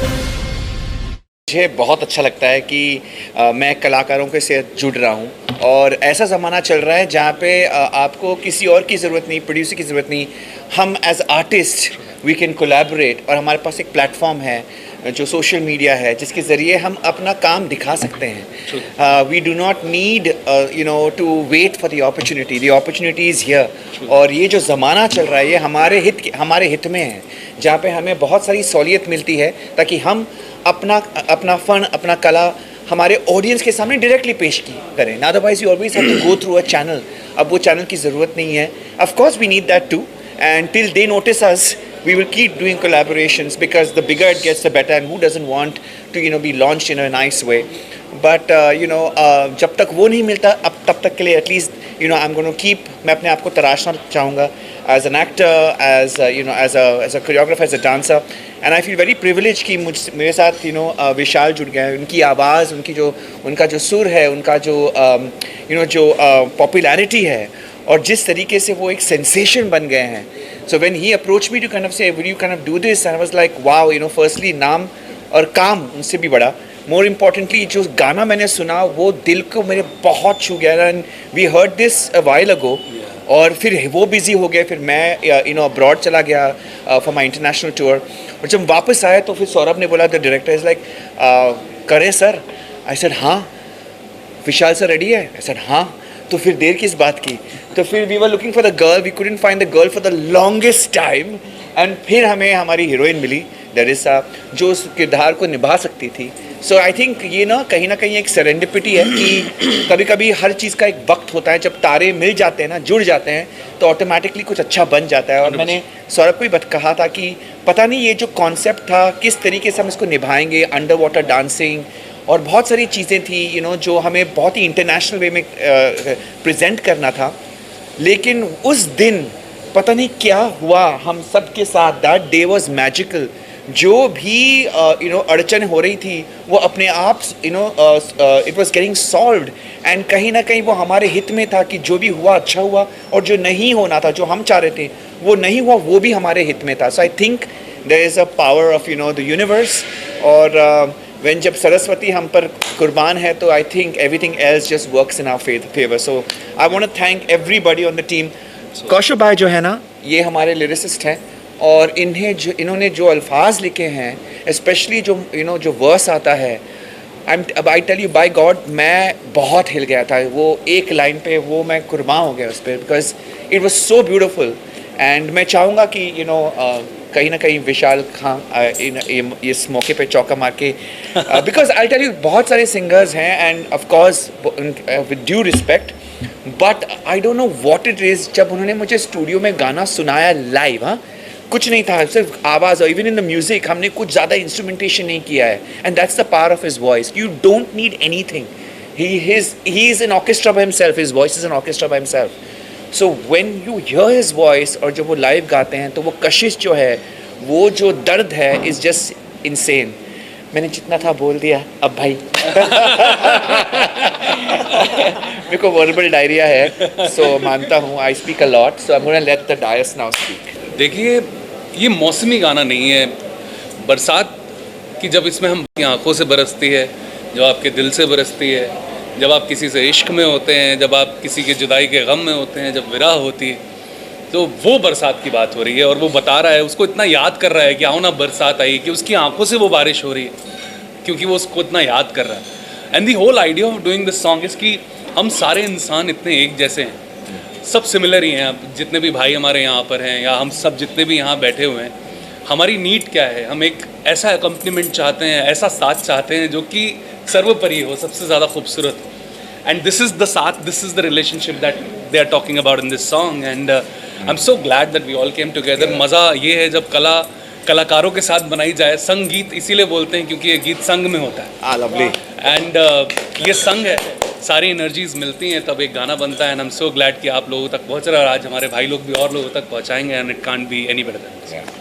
मुझे बहुत अच्छा लगता है कि मैं कलाकारों के साथ जुड़ रहा हूँ और ऐसा ज़माना चल रहा है जहाँ पे आपको किसी और की ज़रूरत नहीं, प्रोड्यूसर की ज़रूरत नहीं। हम as artist we can collaborate और हमारे पास एक प्लेटफॉर्म है जो सोशल मीडिया है जिसके ज़रिए हम अपना काम दिखा सकते हैं। We do not need to wait for the opportunity is here. और ये जो ज़माना चल रहा है ये हमारे हित में है, जहाँ पे हमें बहुत सारी सहूलियत मिलती है ताकि हम अपना अपना फ़न, अपना कला हमारे ऑडियंस के सामने डायरेक्टली पेश की करें। Otherwise you always have to go through a channel. अब वो चैनल की ज़रूरत नहीं है। Of course we need that too, and till they notice us we will keep doing collaborations because the bigger it gets the better, and who doesn't want to be launched in a nice way. But जब तक वो नहीं मिलता अब तब तक के लिए at least I'm going to keep, मैं अपने आप को तराशना चाहूँगा as an actor, as as a choreographer, as a dancer. And I feel very privileged कि मेरे साथ विशाल जुड़ गए हैं। उनकी आवाज़, उनका जो सुर है, उनका जो पॉपुलैरिटी है और जिस तरीके से वो एक सेंसेशन बन गए हैं। So when he approached me to kind of say, will you kind of do this? And I was like, wow, firstly नाम और काम उनसे भी बड़ा। More importantly, जो गाना मैंने सुना वो दिल को मेरे बहुत छू गया। And we heard this a while ago. और फिर वो बिज़ी हो गए, फिर मैं अब्रॉड चला गया फॉर माई इंटरनेशनल टूर। और जब वापस आया तो फिर सौरभ ने बोला, द डायरेक्टर इज़ लाइक, करें सर? आई सेड हाँ। विशाल सर रेडी है? आई सेड हाँ। तो फिर देर किस बात की? तो फिर we were looking for the girl, we couldn't find the girl for the longest time, and फिर हमें हमारी हीरोइन मिली दरिसा, जो उस किरदार को निभा सकती थी। सो आई थिंक ये कहीं ना कहीं एक सेरेंडिपिटी है कि कभी कभी हर चीज़ का एक वक्त होता है, जब तारे मिल जाते हैं ना, जुड़ जाते हैं, तो ऑटोमेटिकली कुछ अच्छा बन जाता है। और मैंने सौरभ को भी कहा था कि पता नहीं ये जो कॉन्सेप्ट था किस तरीके से हम इसको निभाएंगे, अंडर वाटर डांसिंग और बहुत सारी चीज़ें थी जो हमें बहुत ही इंटरनेशनल वे में प्रेजेंट करना था। लेकिन उस दिन पता नहीं क्या हुआ हम सब के साथ, दैट डे वाज मैजिकल। जो भी अड़चन हो रही थी वो अपने आप it was getting solved, and कहीं ना कहीं वो हमारे हित में था कि जो भी हुआ अच्छा हुआ, और जो नहीं होना था, जो हम चाह रहे थे वो नहीं हुआ, वो भी हमारे हित में था। So I think there is a power of the universe. और when जब सरस्वती हम पर कुर्बान है तो I think everything else just works in our favour. So I want to thank everybody on the team. Kaushal भाई जो है ना, ये हमारे लिरिसिस्ट हैं, और इन्होंने जो अल्फाज लिखे हैं, स्पेशली जो वर्स आता है, I tell you by God, मैं बहुत हिल गया था वो एक लाइन पे, वो मैं कुर्बान हो गया उस पर, because it was so beautiful. And मैं चाहूँगा कि कहीं ना कहीं विशाल खां इस मौके पे चौका मार के, बिकॉज आई टेल यू बहुत सारे सिंगर्स हैं, end of course with due respect, but I don't know what it is. जब उन्होंने मुझे स्टूडियो में गाना सुनाया लाइव, हाँ, कुछ नहीं था, सिर्फ आवाज़, और इवन इन द म्यूजिक हमने कुछ ज़्यादा इंस्ट्रूमेंटेशन नहीं किया है, and that's the power of his voice. You don't need anything, he is an orchestra by himself, his voice is an orchestra by himself. So when you hear his voice, और जब वो live गाते हैं तो वो कशिश जो है, वो जो दर्द है, इज़ जस्ट इंसेन। मैंने जितना था बोल दिया अब भाई। मेरे को वर्बल डायरिया है, सो मानता हूँ, I speak a lot, so I am gonna let the dais now speak. देखिए, ये मौसमी गाना नहीं है। बरसात की जब इसमें हम की आंखों से बरसती है, जब आपके दिल से बरसती है, जब आप किसी से इश्क में होते हैं, जब आप किसी के जुदाई के गम में होते हैं, जब विरह होती है, तो वो बरसात की बात हो रही है। और वो बता रहा है, उसको इतना याद कर रहा है कि आओ ना बरसात आई, कि उसकी आंखों से वो बारिश हो रही है क्योंकि वो उसको इतना याद कर रहा है। And the whole idea of doing this song is कि हम सारे इंसान इतने एक जैसे हैं, सब सिमिलर ही हैं। अब जितने भी भाई हमारे यहाँ पर हैं, या हम सब जितने भी यहाँ बैठे हुए हैं, हमारी नीड क्या है? हम एक ऐसा अकम्पनीमेंट चाहते हैं, ऐसा साथ चाहते हैं जो कि सर्वोपरि हो, सबसे ज़्यादा खूबसूरत हो। एंड दिस इज़ द साथ, this is the relationship that they are talking about in this song. And I am so glad that we all came together. मज़ा ये है जब कलाकारों के साथ बनाई जाए। संगीत इसीलिए बोलते हैं क्योंकि ये गीत संग में होता है। लवली। एंड ये संग है, सारी एनर्जीज मिलती हैं तब एक गाना बनता है। And I am so glad कि आप लोगों तक पहुँच रहा है, और आज हमारे भाई लोग भी और लोगों तक पहुँचाएंगे। And it can't be any better than this.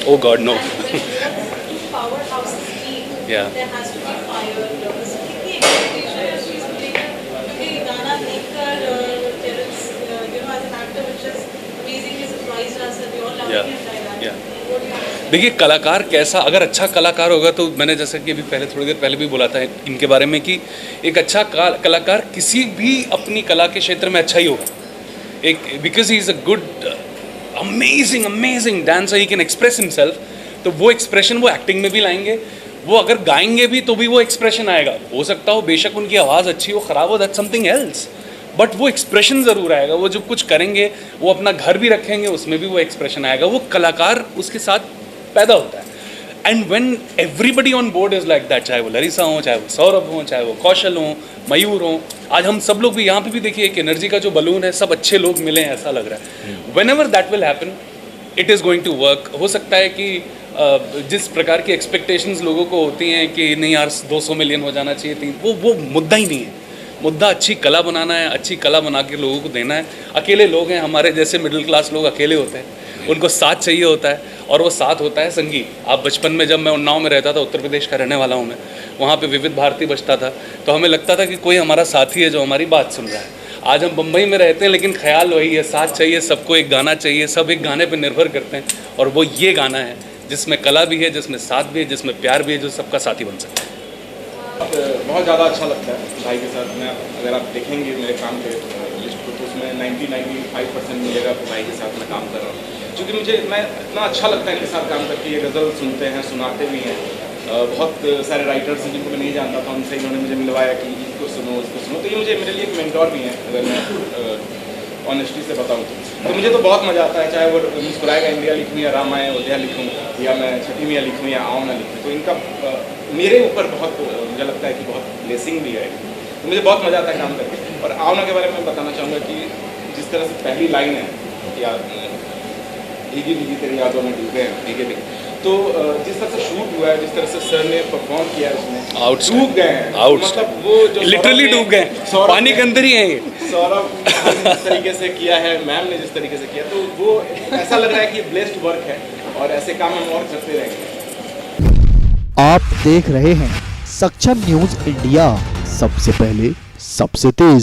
Oh God, no. Yeah. There has to be fire. So कितनी expectation है उस चीज़ को लेकर, क्योंकि गाना देखकर Terence, as an actor या देखिए, कलाकार कैसा, अगर अच्छा कलाकार होगा तो मैंने जैसा कि अभी पहले थोड़ी देर पहले भी बोला था इनके बारे में कि एक अच्छा कलाकार किसी भी अपनी कला के क्षेत्र में अच्छा ही होगा, एक because he is a good amazing dancer, he can express himself. तो वो एक्सप्रेशन वो एक्टिंग में भी लाएंगे, वो अगर गाएंगे भी तो भी वो एक्सप्रेशन आएगा। हो सकता हो बेशक उनकी आवाज़ अच्छी हो, ख़राब हो, दैट्स समथिंग एल्स, बट वो एक्सप्रेशन ज़रूर आएगा। वो जब कुछ करेंगे, वो अपना घर भी रखेंगे, उसमें भी वो एक्सप्रेशन आएगा। वो कलाकार उसके साथ पैदा होता है। And when everybody on board is like that, चाहे वो लरिसा हो, चाहे वो सौरभ हो, चाहे वो कौशल हो, मयूर हो, आज हम सब लोग भी यहाँ पे भी देखिए एक एनर्जी का जो बलून है, सब अच्छे लोग मिले हैं ऐसा लग रहा है। Whenever that will happen, it is going to work. हो सकता है कि जिस प्रकार की एक्सपेक्टेशंस लोगों को होती हैं कि नहीं यार 200 मिलियन हो जाना चाहिए, वो मुद्दा ही नहीं है। मुद्दा अच्छी कला बनाना है, अच्छी कला बना के लोगों को देना है। अकेले लोग हैं, हमारे जैसे मिडिल क्लास लोग अकेले होते हैं, उनको साथ चाहिए होता है, और वो साथ होता है संगीत। आप बचपन में, जब मैं उन्नाव में रहता था, उत्तर प्रदेश का रहने वाला हूँ मैं, वहाँ पे विविध भारती बजता था, तो हमें लगता था कि कोई हमारा साथी है जो हमारी बात सुन रहा है। आज हम बम्बई में रहते हैं, लेकिन ख्याल वही है, साथ चाहिए, सबको एक गाना चाहिए, सब एक गाने पर निर्भर करते हैं, और वो ये गाना है जिसमें कला भी है, जिसमें साथ भी है, जिसमें प्यार भी है, जो सबका साथी बन सकता है। बहुत ज़्यादा अच्छा लगता है भाई के साथ। मैं अगर आप देखेंगे मेरे काम के लिस्ट को, तो उसमें 90-95% मिलेगा भाई के साथ मैं काम कर रहा हूँ, क्योंकि मुझे इतना अच्छा लगता है इनके साथ काम करके। ये गज़ल सुनते हैं, सुनाते भी हैं। बहुत सारे राइटर्स हैं जिनको मैं नहीं जानता था, उनसे इन्होंने मुझे मिलवाया कि इसको सुनो, इसको सुनो। तो ये मुझे, मेरे लिए एक मेंटोर भी हैं, अगर मैं ऑनेस्टी से बताऊँ तो मुझे तो बहुत मज़ा आता है, चाहे वो मुस्कुराएगा इंडिया लिखूँ, या राम आए अयोध्या लिखूँ, या मैं छठी मियाँ लिखूँ, या आओ ना लिखूँ। तो इनका मेरे ऊपर बहुत, मुझे लगता है कि बहुत ब्लेसिंग भी है। तो मुझे बहुत मज़ा आता है काम करके। और आओ ना के बारे में मैं बताना चाहूँगा कि जिस तरह से पहली लाइन है, या भीगी भीगी तेरी यादों में डूबे हैं, भीगे भीगे, तो जिस तरह से शूट हुआ है, जिस तरह से सर ने परफॉर्म किया है, उसमें डूब गए हैं। मतलब वो जो लिटरली डूब गए, पानी के अंदर ही हैं ये। सौरभ जिस तरीके से किया है, मैम ने जिस तरीके से किया, तो वो ऐसा लग रहा है कि ये ब्लेस्ड वर्क है, और ऐसे काम हम और करते रहेंगे। आप देख रहे हैं सक्षम न्यूज इंडिया, सबसे पहले सबसे तेज।